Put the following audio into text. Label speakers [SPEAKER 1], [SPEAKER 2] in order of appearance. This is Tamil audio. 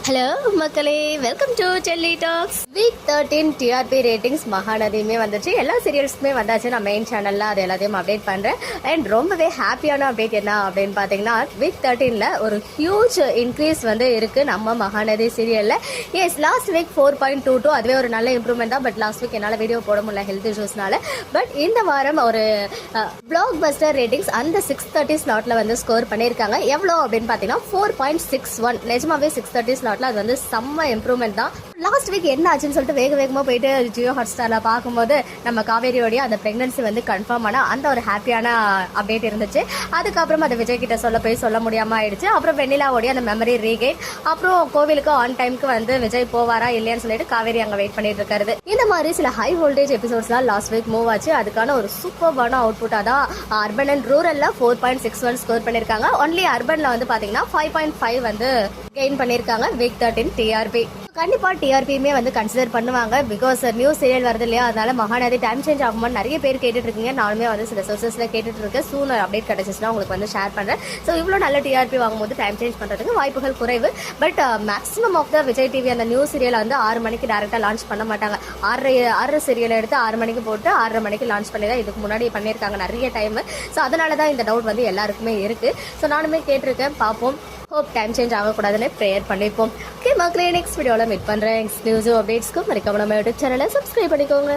[SPEAKER 1] ஹலோ மக்களே, welcome to Chelli talks. Week 13 TRP ratings மகாநதியுமே வந்துச்சு. எல்லா சீரியல்ஸ்க்குமே வந்தாச்சு. நான் மெயின் சேனல்ல அது எல்லாத்தையும் அப்டேட் பண்றேன். அண்ட் ரொம்பவே ஹாப்பியான அப்டேட் என்ன அப்படின்னு பாத்தீங்கன்னா, வீக் 13ல ஒரு ஹியூஜ் இன்க்ரீஸ் வந்து இருக்கு நம்ம மகாநதி சீரியல்ல. எஸ், லாஸ்ட் வீக் 4.22, அதுவே ஒரு நல்ல இம்ப்ரூவ்மெண்ட் தான். பட் லாஸ்ட் வீக் என்னால் வீடியோ போட முடியல ஹெல்த் இஷ்யூஸ்னால. பட் இந்த வாரம் ஒரு பிளாக் பஸ்டர் ரேட்டிங்ஸ் அந்த 6:30 ஸ்லாட்ல வந்து ஸ்கோர் பண்ணியிருக்காங்க. எவ்வளோ அப்படின்னு பார்த்தீங்கன்னா 4.61. நிஜமாவே 6:30 ஸ்லாட்ல அது வந்து செம்ம இம்ப்ரூவ்மெண்ட் தான். லாஸ்ட் வீக் என்ன ஆச்சுன்னு சொல்லிட்டு வேகமாக போயிட்டு ஜியோ ஹாட்ஸ்டாரில் பார்க்கும்போது நம்ம காவேரியோடைய அந்த பிரெக்னன்சி வந்து கன்ஃபார்ம் ஆனால் அந்த ஒரு ஹாப்பியான அப்டேட் இருந்துச்சு. அதுக்கப்புறம் அது விஜய் கிட்ட சொல்ல முடியாமல் ஆயிடுச்சு. அப்புறம் வெண்ணிலாவோடைய அந்த மெமரி ரீகெயின், அப்புறம் கோவிலுக்கு ஆன் டைமுக்கு வந்து விஜய் போவாரா இல்லையான்னு சொல்லிட்டு காவேரி அங்கே வெயிட் பண்ணிட்டு இருக்காரு. இந்த மாதிரி சில ஹை வோல்டேஜ் எபிசோட்ஸ்லாம் லாஸ்ட் வீக் மூவ் ஆச்சு. அதுக்கான ஒரு சூப்பர்பான அவுட்புட்டாக தான் அர்பன் அண்ட் ரூரல்ல 4.61 ஸ்கோர் பண்ணியிருக்காங்க. ஒன்லி அர்பன்ல வந்து பார்த்தீங்கன்னா 5.5 வந்து கெயின் பண்ணியிருக்காங்க வீக் 13 டிஆர்பி. கண்டிப்பா டிஆர்பியுமே வந்து கன்சிடர் பண்ணுவாங்க. பிகாஸ் நியூ சீரியல் வருது இல்லையா, அதனால மகாநதி டைம் சேஞ்ச் ஆகும்போது நிறைய பேர் கேட்டுட்டு இருக்கீங்க. நானுமே வந்து சில சோர்சஸ்ல கேட்டுட்டு இருக்கேன். சூன் அப்டேட் கிடைச்சிச்சுன்னா உங்களுக்கு வந்து ஷேர் பண்றேன். ஸோ இவ்வளோ நல்ல டிஆர்பி வாங்கும்போது டைம் சேஞ்ச் பண்றதுக்கு வாய்ப்புகள் குறைவு. But maximum of the Vijay TV அந்த நியூ சீரியல் வந்து 6 மணிக்கு டேரக்டா லான்ச் பண்ண மாட்டாங்க. 6 சீரியல் எடுத்து 6 மணிக்கு போட்டு 6:30 மணிக்கு லான்ச் பண்ணி தான் இதுக்கு முன்னாடி பண்ணியிருக்காங்க நிறைய டைம். ஸோ அதனால தான் இந்த டவுட் வந்து எல்லாருக்குமே இருக்கு. ஸோ நானுமே கேட்டிருக்கேன், பார்ப்போம். ஹோப் டைம் சேஞ்ச் ஆகக்கூடாதுன்னு ப்ரேயர் பண்ணிப்போம். ஓகே மக்களே, நெக்ஸ்ட் வீடியோவில் மீட் பண்ணுறேன். எக்ஸ்க்ளூசிவ் அப்டேட்ஸ்க்கு மறக்காம நம்ம யூடியூப் சேனலை சப்ஸ்கிரைப் பண்ணிக்கோங்க.